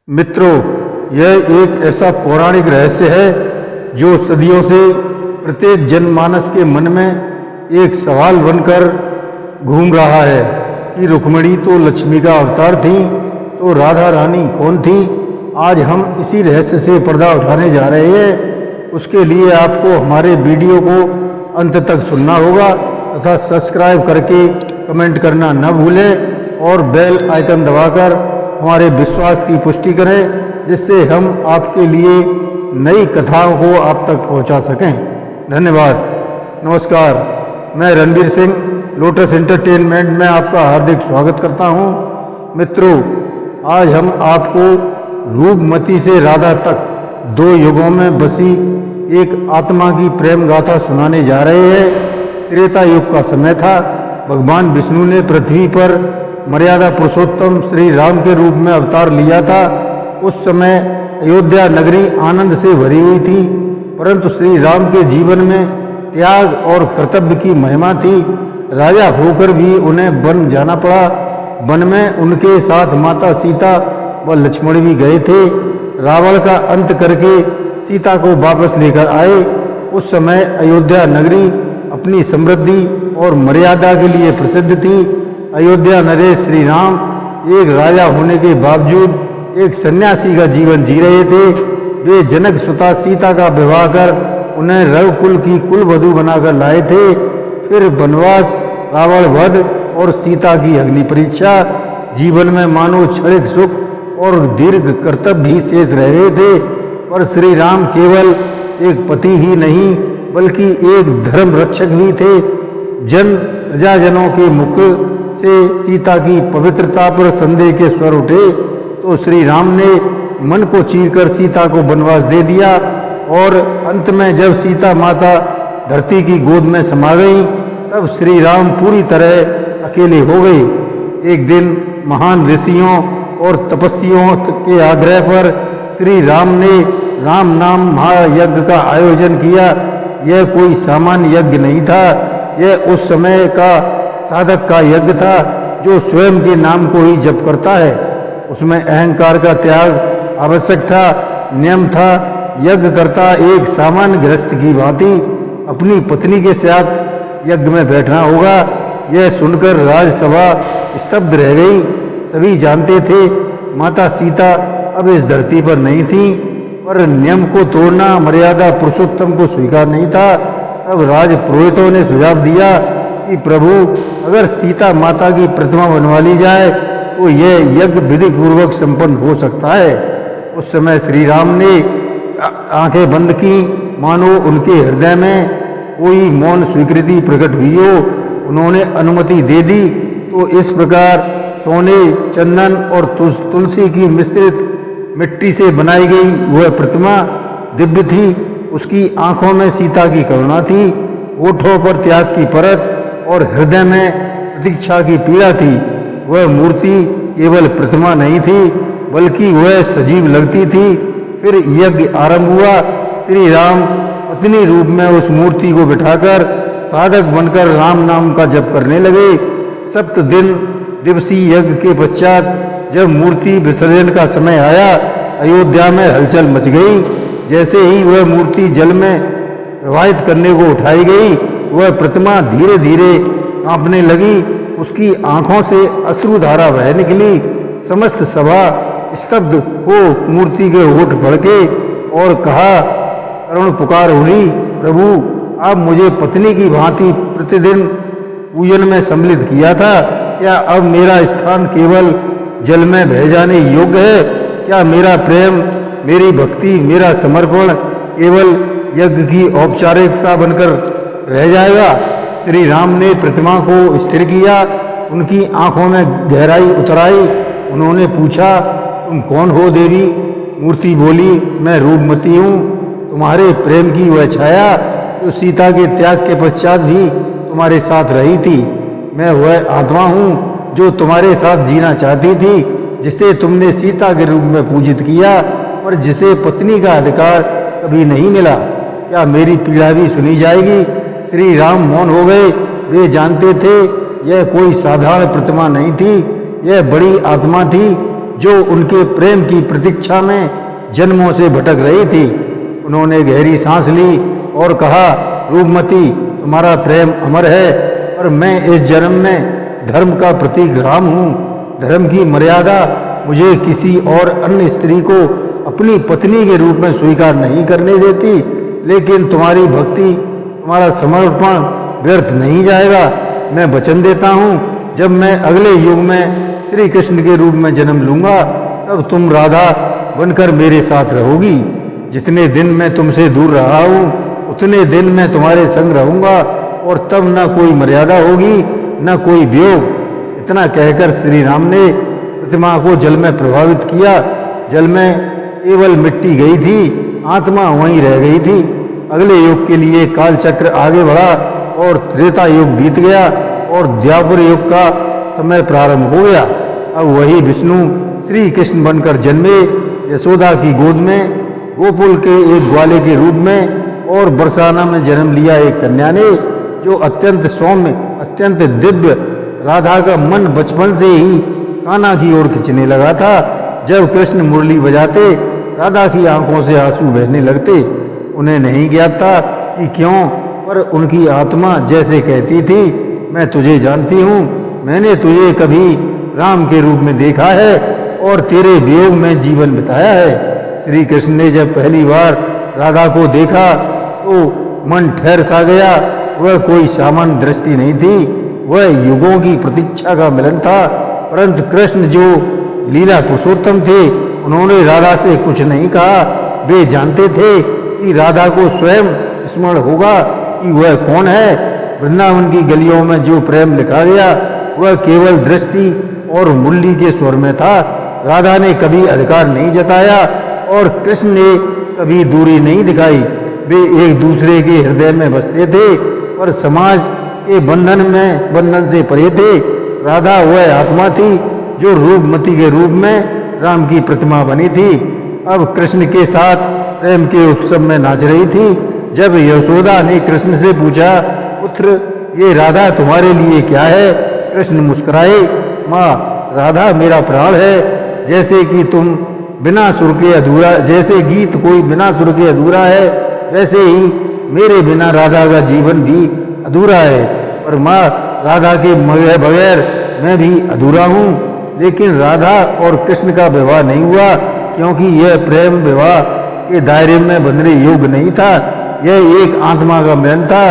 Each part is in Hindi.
मित्रों, यह एक ऐसा पौराणिक रहस्य है जो सदियों से प्रत्येक जनमानस के मन में एक सवाल बनकर घूम रहा है कि रुक्मिणी तो लक्ष्मी का अवतार थी, तो राधा रानी कौन थी। आज हम इसी रहस्य से पर्दा उठाने जा रहे हैं। उसके लिए आपको हमारे वीडियो को अंत तक सुनना होगा तथा सब्सक्राइब करके कमेंट करना न भूलें और बेल आइकन दबाकर हमारे विश्वास की पुष्टि करें, जिससे हम आपके लिए नई कथाओं को आप तक पहुंचा सकें। धन्यवाद। नमस्कार, मैं रणवीर सिंह लोटस एंटरटेनमेंट में आपका हार्दिक स्वागत करता हूं। मित्रों, आज हम आपको रूपमती से राधा तक दो युगों में बसी एक आत्मा की प्रेम गाथा सुनाने जा रहे हैं। त्रेता युग का समय था। भगवान विष्णु ने पृथ्वी पर मर्यादा पुरुषोत्तम श्री राम के रूप में अवतार लिया था। उस समय अयोध्या नगरी आनंद से भरी हुई थी, परंतु श्री राम के जीवन में त्याग और कर्तव्य की महिमा थी। राजा होकर भी उन्हें वन जाना पड़ा। वन में उनके साथ माता सीता व लक्ष्मण भी गए थे। रावण का अंत करके सीता को वापस लेकर आए। उस समय अयोध्या नगरी अपनी समृद्धि और मर्यादा के लिए प्रसिद्ध थी। अयोध्या नरेश श्री राम एक राजा होने के बावजूद एक सन्यासी का जीवन जी रहे थे। वे जनक सुता सीता का विवाह कर उन्हें रघुकुल की कुलवधू बनाकर लाए थे। फिर वनवास, रावण वध और सीता की अग्नि परीक्षा। जीवन में मानो क्षणिक सुख और दीर्घ कर्तव्य ही शेष रहे थे। पर श्री राम केवल एक पति ही नहीं बल्कि एक धर्म रक्षक भी थे। प्रजाजनों के मुख से सीता की पवित्रता पर संदेह के स्वर उठे तो श्री राम ने मन को चीरकर सीता को वनवास दे दिया। और अंत में जब सीता माता धरती की गोद में समा गई, तब श्री राम पूरी तरह अकेले हो गए। एक दिन महान ऋषियों और तपस्वियों के आग्रह पर श्री राम ने राम नाम महायज्ञ का आयोजन किया। यह कोई सामान्य यज्ञ नहीं था, यह उस समय का साधक का यज्ञ था जो स्वयं के नाम को ही जप करता है। उसमें अहंकार का त्याग आवश्यक था। नियम था, यज्ञ करता एक सामान्य गृहस्थ की भांति अपनी पत्नी के साथ यज्ञ में बैठना होगा। यह सुनकर राजसभा स्तब्ध रह गई। सभी जानते थे माता सीता अब इस धरती पर नहीं थी, पर नियम को तोड़ना मर्यादा पुरुषोत्तम को स्वीकार नहीं था। तब राजपुरोहितों ने सुझाव दिया कि प्रभु, अगर सीता माता की प्रतिमा बनवा ली जाए तो यह यज्ञ विधि पूर्वक संपन्न हो सकता है। उस समय श्री राम ने आंखें बंद की, मानो उनके हृदय में कोई मौन स्वीकृति प्रकट हुई हो। उन्होंने अनुमति दे दी तो इस प्रकार सोने, चंदन और तुलसी की मिश्रित मिट्टी से बनाई गई वह प्रतिमा दिव्य थी। उसकी आंखों में सीता की करुणा थी, होठों पर त्याग की परत और हृदय में प्रतीक्षा की पीड़ा थी। वह मूर्ति केवल प्रतिमा नहीं थी बल्कि वह सजीव लगती थी। फिर यज्ञ आरंभ हुआ। श्री राम पत्नी रूप में उस मूर्ति को बिठाकर साधक बनकर राम नाम का जप करने लगे। 7 दिवसीय यज्ञ के पश्चात जब मूर्ति विसर्जन का समय आया, अयोध्या में हलचल मच गई। जैसे ही वह मूर्ति जल में प्रवाहित करने को उठाई गई, वह प्रतिमा धीरे धीरे कांपने लगी। उसकी आंखों से अश्रुधारा बह निकली। समस्त सभा स्तब्ध हो मूर्ति के होठ भड़के और कहा, करुण पुकार उठी, प्रभु, आप मुझे पत्नी की भांति प्रतिदिन पूजन में सम्मिलित किया था। क्या अब मेरा स्थान केवल जल में बह जाने योग्य है? क्या मेरा प्रेम, मेरी भक्ति, मेरा समर्पण केवल यज्ञ की औपचारिकता बनकर रह जाएगा? श्री राम ने प्रतिमा को स्थिर किया, उनकी आंखों में गहराई उतर आई। उन्होंने पूछा, तुम कौन हो देवी? मूर्ति बोली, मैं रूपमती हूँ। तुम्हारे प्रेम की वह छाया जो सीता के त्याग के पश्चात भी तुम्हारे साथ रही थी। मैं वह आत्मा हूँ जो तुम्हारे साथ जीना चाहती थी, जिसे तुमने सीता के रूप में पूजित किया और जिसे पत्नी का अधिकार कभी नहीं मिला। क्या मेरी पीड़ा भी सुनी जाएगी? श्री राम मौन हो गए। वे जानते थे यह कोई साधारण प्रतिमा नहीं थी, यह बड़ी आत्मा थी जो उनके प्रेम की प्रतीक्षा में जन्मों से भटक रही थी। उन्होंने गहरी सांस ली और कहा, रूपमती, तुम्हारा प्रेम अमर है, पर मैं इस जन्म में धर्म का प्रतीक राम हूँ। धर्म की मर्यादा मुझे किसी और अन्य स्त्री को अपनी पत्नी के रूप में स्वीकार नहीं करने देती, लेकिन तुम्हारी भक्ति, तुम्हारा समर्पण व्यर्थ नहीं जाएगा। मैं वचन देता हूँ, जब मैं अगले युग में श्री कृष्ण के रूप में जन्म लूँगा, तब तुम राधा बनकर मेरे साथ रहोगी। जितने दिन मैं तुमसे दूर रहा हूँ, उतने दिन मैं तुम्हारे संग रहूँगा, और तब न कोई मर्यादा होगी, न कोई वियोग। इतना कहकर श्री राम ने प्रतिमा को जल में प्रभावित किया। जल में केवल मिट्टी गई थी, आत्मा वहीं रह गई थी। अगले युग के लिए काल चक्र आगे बढ़ा और त्रेता युग बीत गया और द्वापर युग का समय प्रारंभ हो गया। अब वही विष्णु श्री कृष्ण बनकर जन्मे, यशोदा की गोद में, गोकुल के एक ग्वाले के रूप में, और बरसाना में जन्म लिया एक कन्या ने, जो अत्यंत सौम्य, अत्यंत दिव्य। राधा का मन बचपन से ही कान्हा की ओर खिंचने लगा था। जब कृष्ण मुरली बजाते, राधा की आंखों से आंसू बहने लगते। उन्हें नहीं ज्ञात था कि क्यों, पर उनकी आत्मा जैसे कहती थी, मैं तुझे जानती हूँ, मैंने तुझे कभी राम के रूप में देखा है और तेरे वियोग में जीवन बिताया है। श्री कृष्ण ने जब पहली बार राधा को देखा तो मन ठहर सा गया। वह कोई सामान्य दृष्टि नहीं थी, वह युगों की प्रतीक्षा का मिलन था। परंतु कृष्ण जो लीला पुरुषोत्तम थे, उन्होंने राधा से कुछ नहीं कहा। वे जानते थे कि राधा को स्वयं स्मरण होगा कि वह कौन है। वृंदावन की गलियों में जो प्रेम लिखा गया, वह केवल दृष्टि और मुरली के स्वर में था। राधा ने कभी अधिकार नहीं जताया और कृष्ण ने कभी दूरी नहीं दिखाई। वे एक दूसरे के हृदय में बसते थे, पर समाज के बंधन से परे थे। राधा वह आत्मा थी जो रूपमती के रूप में राम की प्रतिमा बनी थी। अब कृष्ण के साथ प्रेम के उत्सव में नाच रही थी। जब यशोदा ने कृष्ण से पूछा, पुत्र, ये राधा तुम्हारे लिए क्या है? कृष्ण मुस्कुराए, माँ, राधा मेरा प्राण है। जैसे कि तुम बिना सुर के अधूरा, जैसे गीत कोई बिना सुर के अधूरा है, वैसे ही मेरे बिना राधा का जीवन भी अधूरा है। पर माँ, राधा के बगैर मैं भी अधूरा हूँ। लेकिन राधा और कृष्ण का विवाह नहीं हुआ, क्योंकि यह प्रेम विवाह के दायरे में बंधने योग्य नहीं था। यह एक आत्मा का मिलन था,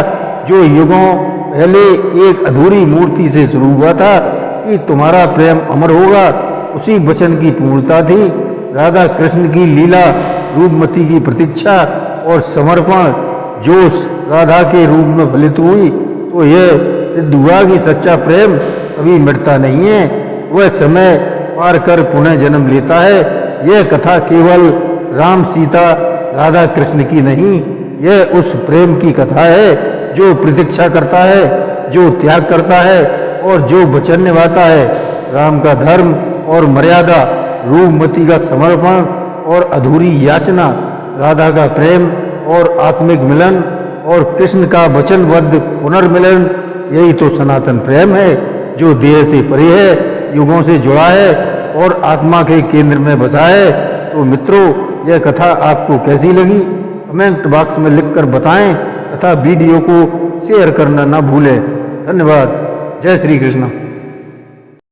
जो युगों पहले एक अधूरी मूर्ति से शुरू हुआ था कि तुम्हारा प्रेम अमर होगा। उसी वचन की पूर्णता थी। राधा कृष्ण की लीला, रूपमती की प्रतीक्षा और समर्पण जोश राधा के रूप में फलित हुई, तो यह सिद्ध हुआ कि सच्चा प्रेम कभी मिटता नहीं है, वह समय पार कर पुनः जन्म लेता है। यह कथा केवल राम सीता राधा कृष्ण की नहीं, यह उस प्रेम की कथा है जो प्रतीक्षा करता है, जो त्याग करता है और जो वचन निभाता है। राम का धर्म और मर्यादा, रूपमती का समर्पण और अधूरी याचना, राधा का प्रेम और आत्मिक मिलन, और कृष्ण का वचनबद्ध पुनर्मिलन, यही तो सनातन प्रेम है, जो देह से परे है, युगों से जुड़ा है और आत्मा के केंद्र में बसा है। तो मित्रों, यह कथा आपको कैसी लगी, कमेंट बॉक्स में लिखकर बताएं तथा वीडियो को शेयर करना ना भूलें। धन्यवाद। जय श्री कृष्ण।